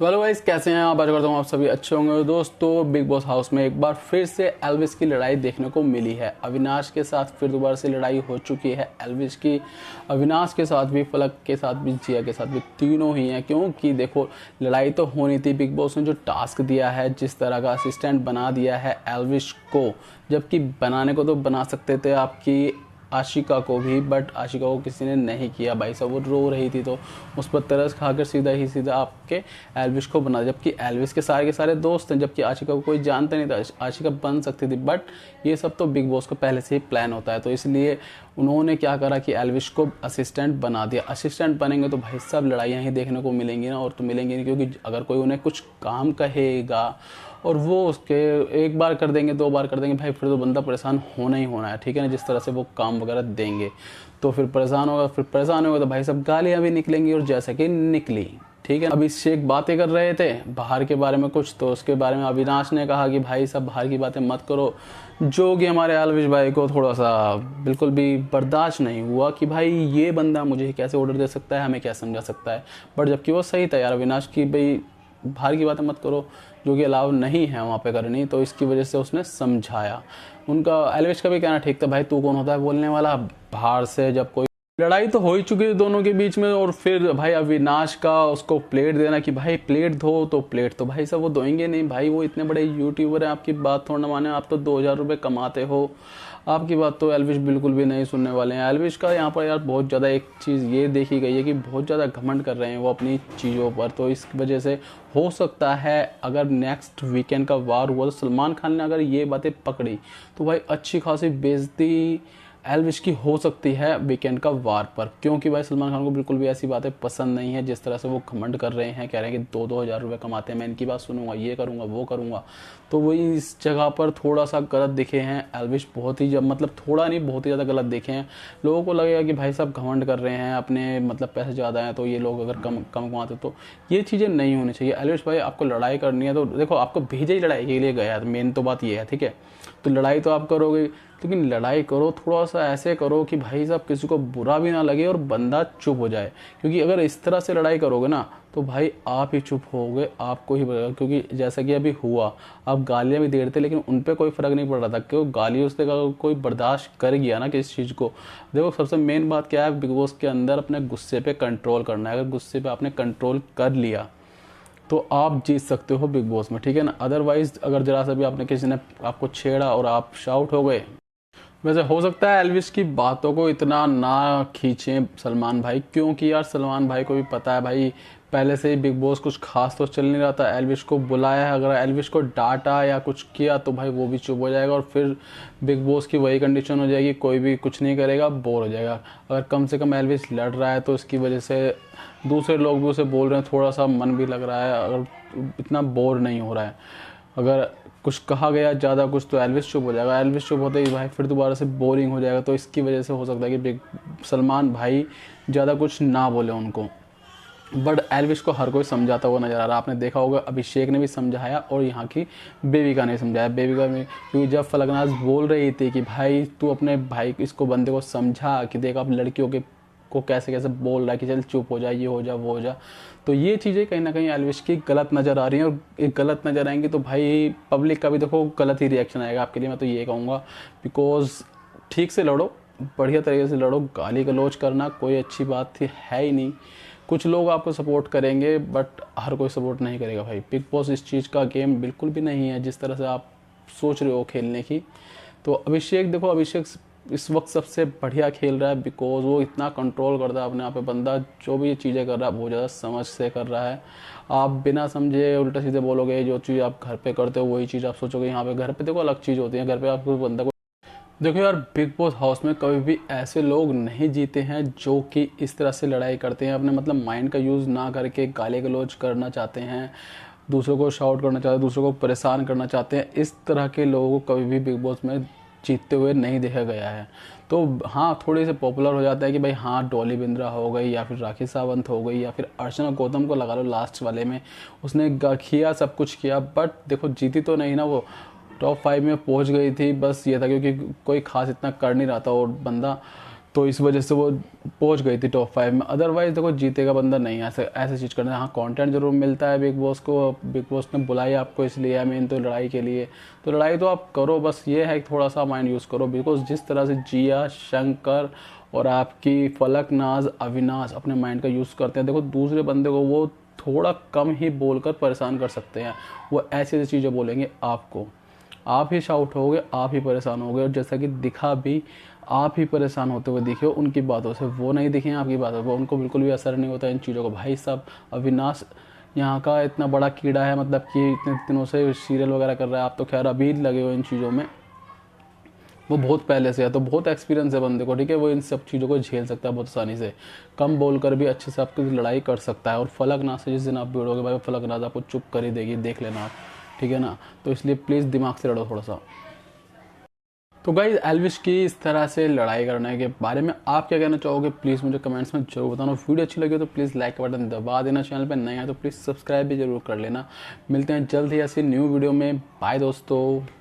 तो hello guys, कैसे हैं आप? आशा करता हूँ आप सभी अच्छे होंगे। दोस्तों, बिग बॉस हाउस में एक बार फिर से एल्विस की लड़ाई देखने को मिली है। अविनाश के साथ फिर दोबारा से लड़ाई हो चुकी है एल्विस की। अविनाश के साथ भी, फलक के साथ भी, जिया के साथ भी, तीनों ही हैं। क्योंकि देखो, लड़ाई तो होनी थी। बिग बॉस ने जो टास्क दिया है, जिस तरह का असिस्टेंट बना दिया है एल्विस को, जबकि बनाने को तो बना सकते थे आपकी आशिका को भी, बट आशिका को किसी ने नहीं किया। भाई साहब, वो रो रही थी तो उस पर तरस खाकर सीधा आपके एल्विस को बना, जबकि एल्विस के सारे दोस्त हैं, जबकि आशिका को कोई जानता नहीं था। आशिका बन सकती थी, बट ये सब तो बिग बॉस को पहले से ही प्लान होता है। तो इसलिए उन्होंने क्या करा कि एल्विस को असिस्टेंट बना दिया। असिस्टेंट बनेंगे तो भाई साहब लड़ाइयाँ ही देखने को मिलेंगी ना, और तो मिलेंगी नहीं। क्योंकि अगर कोई उन्हें कुछ काम कहेगा और वो उसके एक बार कर देंगे, दो बार कर देंगे, भाई फिर तो बंदा परेशान होना ही होना है, ठीक है ना। जिस तरह से वो काम वगैरह देंगे तो फिर परेशान होगा, तो भाई सब गालियाँ भी निकलेंगी, और जैसा कि निकली, ठीक है। अभिषेक बातें कर रहे थे बाहर के बारे में कुछ, तो उसके बारे में अविनाश ने कहा कि भाई सब बाहर की बातें मत करो, जो कि हमारे एल्विस भाई को थोड़ा सा बिल्कुल भी बर्दाश्त नहीं हुआ कि भाई ये बंदा मुझे कैसे ऑर्डर दे सकता है, हमें क्या समझा सकता है। बट जबकि वो सही था यार अविनाश की, भाई बाहर की बातें मत करो, जो कि अलाउ नहीं है वहाँ पे करनी। तो इसकी वजह से उसने समझाया। उनका एल्विस का भी कहना ठीक था, भाई तू कौन होता है बोलने वाला बाहर से। जब कोई लड़ाई तो हो ही चुकी है दोनों के बीच में, और फिर भाई अविनाश का उसको प्लेट देना कि भाई प्लेट धो, तो प्लेट तो भाई साहब वो धोएंगे नहीं। भाई वो इतने बड़े यूट्यूबर हैं, आपकी बात थोड़ा ना माने। आप तो 2000 रुपये कमाते हो, आपकी बात तो एल्विस बिल्कुल भी नहीं सुनने वाले हैं। एल्विस का यहाँ पर यार बहुत ज़्यादा एक चीज़ ये देखी गई है कि बहुत ज़्यादा घमंड कर रहे हैं वो अपनी चीज़ों पर। तो इस वजह से हो सकता है अगर नेक्स्ट वीकेंड का वार हुआ तो सलमान खान ने अगर ये बातें पकड़ी तो भाई अच्छी खासी बेइज्जती एल्विस की हो सकती है वीकेंड का वार पर। क्योंकि भाई सलमान खान को बिल्कुल भी ऐसी बातें पसंद नहीं है, जिस तरह से वो घमंड कर रहे हैं, कह रहे हैं कि 2-2 हज़ार रुपये कमाते हैं, मैं इनकी बात सुनूंगा, ये करूंगा, वो करूंगा। तो वही इस जगह पर थोड़ा सा गलत दिखे हैं एल्विस, बहुत ही, जब मतलब थोड़ा नहीं बहुत ही ज़्यादा गलत दिखे हैं। लोगों को लगेगा कि भाई साहब घमंड कर रहे हैं, अपने मतलब पैसे ज़्यादा हैं तो ये लोग अगर कम कम कमाते तो ये चीज़ें नहीं होनी चाहिए। एल्विस भाई आपको लड़ाई करनी है तो देखो, आपको भेजा ही लड़ाई के लिए गया, मेन तो बात ये है, ठीक है। तो लड़ाई तो आप करोगे, लेकिन लड़ाई करो थोड़ा सा ऐसे करो कि भाई साहब किसी को बुरा भी ना लगे और बंदा चुप हो जाए। क्योंकि अगर इस तरह से लड़ाई करोगे ना तो भाई आप ही चुप होगे, आपको ही बनेगा। क्योंकि जैसा कि अभी हुआ, आप गालियाँ भी दे रहे थे लेकिन उन पर कोई फ़र्क नहीं पड़ रहा था, क्योंकि गाली उससे कोई बर्दाश्त कर गया ना किसी चीज़ को। देखो सबसे मेन बात क्या है बिग बॉस के अंदर, अपने गुस्से पे कंट्रोल करना है। अगर गुस्से पे आपने कंट्रोल कर लिया तो आप जीत सकते हो बिग बॉस में, ठीक है ना। अदरवाइज अगर जरा सा भी आपने किसी ने आपको छेड़ा और आप शाउट हो गए। वैसे हो सकता है एल्विस की बातों को इतना ना खींचें सलमान भाई, क्योंकि यार सलमान भाई को भी पता है भाई पहले से ही बिग बॉस कुछ खास तो चल नहीं रहा था। एल्विस को बुलाया है, अगर एल्विस को डांटा या कुछ किया तो भाई वो भी चुप हो जाएगा, और फिर बिग बॉस की वही कंडीशन हो जाएगी, कोई भी कुछ नहीं करेगा, बोर हो जाएगा। अगर कम से कम एल्विस लड़ रहा है तो इसकी वजह से दूसरे लोग भी उसे बोल रहे हैं, थोड़ा सा मन भी लग रहा है, अगर इतना बोर नहीं हो रहा है। अगर कुछ कहा गया ज़्यादा कुछ तो एल्विस चुप हो जाएगा, एल्विस चुप होते ही भाई फिर दोबारा से बोरिंग हो जाएगा। तो इसकी वजह से हो सकता है कि बिग सलमान भाई ज़्यादा कुछ ना बोले उनको। बट एल्विस को हर कोई समझाता हुआ नजर आ रहा है। आपने देखा होगा अभिषेक ने भी समझाया और यहाँ की बेबिका ने समझाया। बेबिका में क्योंकि जब फलकनाज बोल रही थी कि भाई तू अपने भाई इसको बंदे को समझा कि देख आप लड़कियों के को कैसे कैसे बोल रहा है कि चल चुप हो जा, ये हो जा, वो हो जा, तो ये चीज़ें कहीं ना कहीं एल्विस की गलत नज़र आ रही हैं। और एक गलत नज़र आएंगी तो भाई पब्लिक का भी देखो गलत ही रिएक्शन आएगा आपके लिए। मैं तो ये कहूँगा बिकॉज ठीक से लड़ो, बढ़िया तरीके से लड़ो। गाली गलौज करना कोई अच्छी बात थी है ही नहीं। कुछ लोग आपको सपोर्ट करेंगे बट हर कोई सपोर्ट नहीं करेगा भाई। बिग बॉस इस चीज़ का गेम बिल्कुल भी नहीं है जिस तरह से आप सोच रहे हो खेलने की। तो अभिषेक देखो, अभिषेक इस वक्त सबसे बढ़िया खेल रहा है बिकॉज वो इतना कंट्रोल करता है अपने आप पे। बंदा जो भी चीज़ें कर रहा है बहुत ज़्यादा समझ से कर रहा है। आप बिना समझे उल्टा सीधे बोलोगे, जो चीज़ आप घर पे करते हो वही चीज़ आप सोचोगे यहाँ पे। घर पे देखो अलग चीज़ होती है, घर पे आपको बंदा को देखो यार, बिग बॉस हाउस में कभी भी ऐसे लोग नहीं जीते हैं जो कि इस तरह से लड़ाई करते हैं, अपने मतलब माइंड का यूज़ ना करके गाली गलौज करना चाहते हैं, दूसरों को शाउट करना चाहते हैं, दूसरों को परेशान करना चाहते हैं। इस तरह के लोगों को कभी भी बिग बॉस में जीतते हुए नहीं देखा गया है। तो हाँ, थोड़े से पॉपुलर हो जाता है कि भाई हाँ डॉली बिंद्रा हो गई, या फिर राखी सावंत हो गई, या फिर अर्चना गौतम को लगा लो लास्ट वाले में, उसने किया सब कुछ किया, बट देखो जीती तो नहीं ना वो। टॉप 5 में पहुंच गई थी, बस ये था क्योंकि कोई खास इतना कर नहीं रहा था और बंदा। तो इस वजह से वो पहुंच गई थी टॉप 5 में। अदरवाइज देखो जीतेगा बंदा नहीं, ऐसे ऐसे चीज़ करना है। हाँ कंटेंट जरूर मिलता है बिग बॉस को, बिग बॉस ने बुलाई आपको इसलिए, आई मीन तो लड़ाई के लिए, तो लड़ाई तो आप करो, बस ये है कि थोड़ा सा माइंड यूज़ करो। बिकॉज जिस तरह से जिया, शंकर और आपकी फलकनाज, अविनाश अपने माइंड का यूज़ करते हैं, देखो दूसरे बंदे को वो थोड़ा कम ही बोलकर परेशान कर सकते हैं। वो ऐसी ऐसी चीज़ें बोलेंगे आपको, आप ही शाउट होगे, आप ही परेशान होगे। और जैसा कि दिखा भी, आप ही परेशान होते हुए दिखे हो उनकी बातों से, वो नहीं दिखे आपकी बातों पर, उनको बिल्कुल भी असर नहीं होता इन चीज़ों का। भाई साहब अविनाश यहाँ का इतना बड़ा कीड़ा है, मतलब कि इतने दिनों से सीरियल वगैरह कर रहा है, आप तो खैर अभी लगे हो इन चीज़ों में, वो बहुत पहले से है, तो बहुत एक्सपीरियंस है बंदे को, ठीक है। वो इन सब चीज़ों को झेल सकता है बहुत आसानी से, कम बोल कर भी अच्छे से आपकी लड़ाई कर सकता है। और फलकनाज से जिस दिन आप भिड़ोगे भाई, फलकनाज आपको चुप कर ही देगी, देख लेना आप, ठीक है ना। तो इसलिए प्लीज़ दिमाग से लड़ो थोड़ा सा। तो गाइस एल्विश की इस तरह से लड़ाई करने के बारे में आप क्या कहना चाहोगे, प्लीज़ मुझे कमेंट्स में जरूर बताना। वीडियो अच्छी लगी तो प्लीज़ लाइक का बटन दबा देना, चैनल पर नए हैं तो प्लीज़ सब्सक्राइब भी जरूर कर लेना। मिलते हैं जल्द ही ऐसी न्यू वीडियो में, बाय दोस्तों।